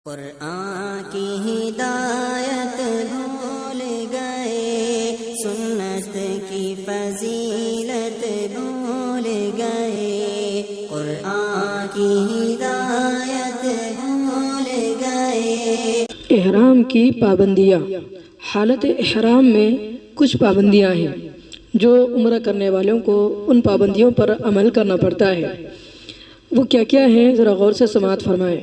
قرآن کی ہدایت بھول گئے، سنت کی فضیلت بھول گئے، قرآن کی ہدایت بھول گئے۔ احرام کی پابندیاں۔ حالت احرام میں کچھ پابندیاں ہیں جو عمرہ کرنے والوں کو ان پابندیوں پر عمل کرنا پڑتا ہے۔ وہ کیا کیا ہیں ذرا غور سے سماعت فرمائیں۔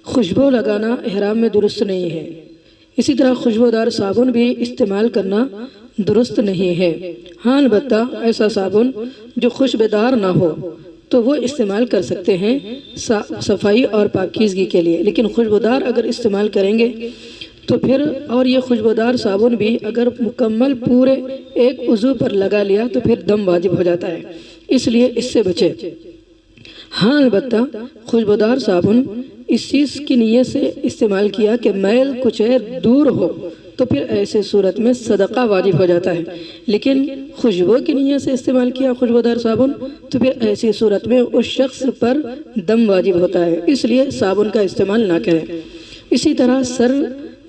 خوشبو لگانا احرام میں درست نہیں ہے، اسی طرح خوشبودار صابن بھی استعمال کرنا درست نہیں ہے۔ ہاں البتہ ایسا صابن جو خوشبودار نہ ہو تو وہ استعمال کر سکتے ہیں صفائی اور پاکیزگی کے لیے، لیکن خوشبودار اگر استعمال کریں گے تو پھر اور یہ خوشبودار صابن بھی اگر مکمل پورے ایک عضو پر لگا لیا تو پھر دم واجب ہو جاتا ہے، اس لیے اس سے بچے۔ ہاں البتہ خوشبودار صابن اس چیز کی نیت سے استعمال کیا کہ میل کچیر دور ہو تو پھر ایسے صورت میں صدقہ واجب ہو جاتا ہے، لیکن خوشبو کی نیت سے استعمال کیا خوشبودار صابن تو پھر ایسی صورت میں اس شخص پر دم واجب ہوتا ہے، اس لیے صابن کا استعمال نہ کریں۔ اسی طرح سر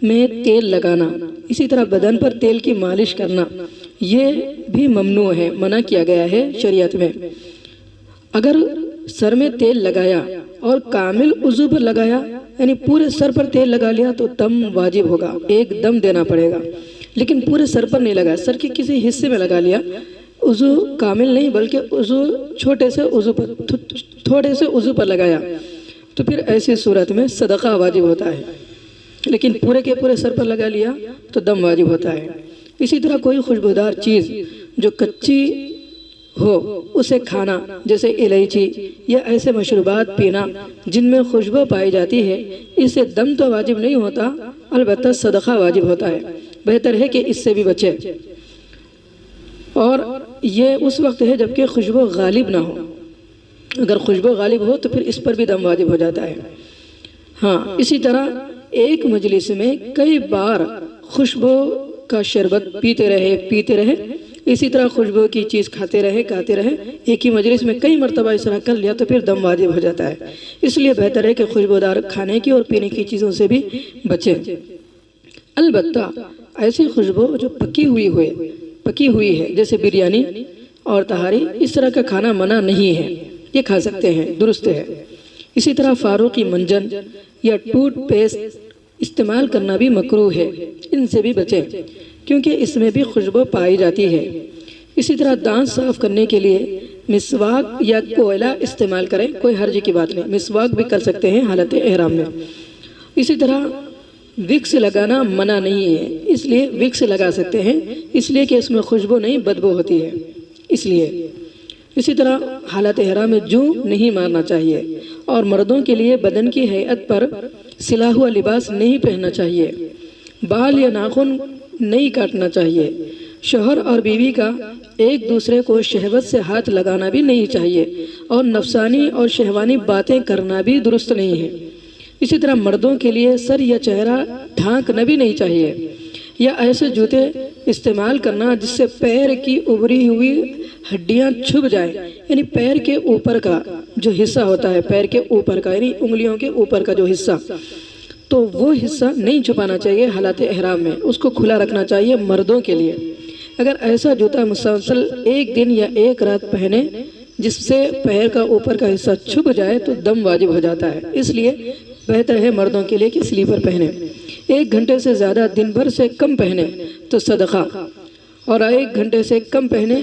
میں تیل لگانا، اسی طرح بدن پر تیل کی مالش کرنا، یہ بھی ممنوع ہے، منع کیا گیا ہے شریعت میں۔ اگر سر میں تیل لگایا اور کامل عضو پر لگایا یعنی پورے سر پر تیل لگا لیا تو دم واجب ہوگا، ایک دم دینا پڑے گا، لیکن پورے سر پر نہیں لگایا، سر کے کسی حصے میں لگا لیا، عضو کامل نہیں بلکہ عضو تھوڑے سے عضو پر لگایا تو پھر ایسی صورت میں صدقہ واجب ہوتا ہے، لیکن پورے کے پورے سر پر لگا لیا تو دم واجب ہوتا ہے۔ اسی طرح کوئی خوشبودار چیز جو کچی ہو اسے کھانا، جیسے الائچی یا ایسے مشروبات پینا جن میں خوشبو پائی جاتی ہے، اس سے دم تو واجب نہیں ہوتا، البتہ صدقہ واجب ہوتا ہے، بہتر ہے کہ اس سے بھی بچے، اور یہ اس وقت ہے جبکہ خوشبو غالب نہ ہو۔ اگر خوشبو غالب ہو تو پھر اس پر بھی دم واجب ہو جاتا ہے۔ ہاں اسی طرح ایک مجلس میں کئی بار خوشبو کا شربت پیتے رہے، اسی طرح خوشبو کی چیز کھاتے رہے، ایک ہی مجلس میں کئی مرتبہ اس طرح کر لیا تو پھر دم واجب ہو جاتا ہے، اس لیے بہتر ہے کہ خوشبودار کھانے کی اور پینے کی چیزوں سے بھی بچیں۔ البتہ ایسی خوشبو جو پکی ہوئی ہے جیسے بریانی اور تہاری، اس طرح کا کھانا منع نہیں ہے، یہ کھا سکتے ہیں، درست ہے۔ اسی طرح فاروقی منجن یا ٹوتھ پیسٹ استعمال کرنا بھی مکروہ ہے، ان سے بھی بچیں کیونکہ اس میں بھی خوشبو پائی جاتی ہے۔ اسی طرح دانت صاف کرنے کے لیے مسواک یا کوئلہ استعمال کریں، کوئی حرج کی بات نہیں، مسواک بھی کر سکتے ہیں حالت احرام میں۔ اسی طرح وکس لگانا منع نہیں ہے، اس لیے وکس لگا سکتے ہیں، اس لیے کہ اس میں خوشبو نہیں بدبو ہوتی ہے، اس لیے۔ اسی طرح حالت احرام میں جو نہیں مارنا چاہیے، اور مردوں کے لیے بدن کی ہیئت پر سلا ہوا لباس نہیں پہننا چاہیے، بال یا ناخن نہیں کاٹنا چاہیے، شوہر اور بیوی کا ایک دوسرے کو شہوت سے ہاتھ لگانا بھی نہیں چاہیے، اور نفسانی اور شہوانی باتیں کرنا بھی درست نہیں ہے۔ اسی طرح مردوں کے لیے سر یا چہرہ ڈھانکنا بھی نہیں چاہیے، یا ایسے جوتے استعمال کرنا جس سے پیر کی ابری ہوئی ہڈیاں چھپ جائیں، یعنی پیر کے اوپر کا جو حصہ ہوتا ہے، پیر کے اوپر کا یعنی انگلیوں کے اوپر کا جو حصہ، تو وہ حصہ نہیں چھپانا چاہیے حالت احرام میں، اس کو کھلا رکھنا چاہیے مردوں کے لیے۔ اگر ایسا جوتا مسلسل ایک دن یا ایک رات پہنے جس سے پیر کا اوپر کا حصہ چھپ جائے تو دم واجب ہو جاتا ہے، اس لیے بہتر ہے مردوں کے لیے کہ سلیپر پہنے، 1 گھنٹے سے زیادہ دن بھر سے کم پہنے تو صدقہ، اور 1 گھنٹے سے کم پہنے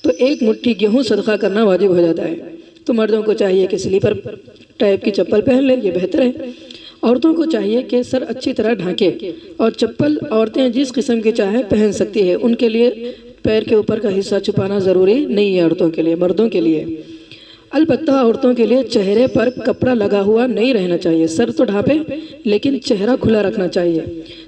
تو 1 مٹھی گیہوں صدقہ کرنا واجب ہو جاتا ہے۔ تو مردوں کو چاہیے کہ سلیپر ٹائپ کی چپل پہن لیں، یہ بہتر ہے۔ عورتوں کو چاہیے کہ سر اچھی طرح ڈھانکے، اور چپل عورتیں جس قسم کی چاہے پہن سکتی ہے، ان کے لیے پیر کے اوپر کا حصہ چھپانا ضروری نہیں ہے عورتوں کے لیے، مردوں کے لیے۔ البتہ عورتوں کے لیے چہرے پر کپڑا لگا ہوا نہیں رہنا چاہیے، سر تو ڈھانپے لیکن چہرہ کھلا رکھنا چاہیے۔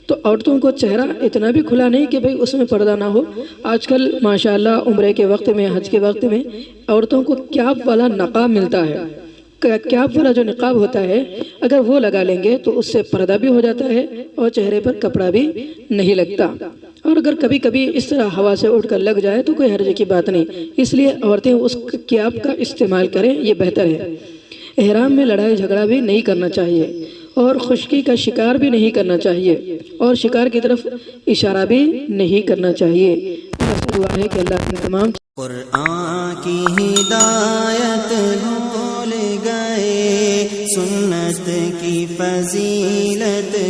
تو عورتوں کو چہرہ اتنا بھی کھلا نہیں کہ بھئی اس میں پردہ نہ ہو۔ آج کل ماشاءاللہ عمرے کے وقت میں، حج کے وقت میں عورتوں کو کیپ والا نقاب ملتا ہے، کیپ والا جو نقاب ہوتا ہے اگر وہ لگا لیں گے تو اس سے پردہ بھی ہو جاتا ہے اور چہرے پر کپڑا بھی نہیں لگتا، اور اگر کبھی کبھی اس طرح ہوا سے اڑ کر لگ جائے تو کوئی حرج کی بات نہیں، اس لیے عورتیں اس کیپ کا استعمال کریں، یہ بہتر ہے۔ احرام میں لڑائی جھگڑا بھی نہیں کرنا چاہیے اور خشکی کا شکار بھی نہیں کرنا چاہیے اور شکار کی طرف اشارہ بھی نہیں کرنا چاہیے۔ بس دعا ہے کہ اللہ ہم تمام قرآن کی ہدایت بھول گئے، سنت کی فضیلت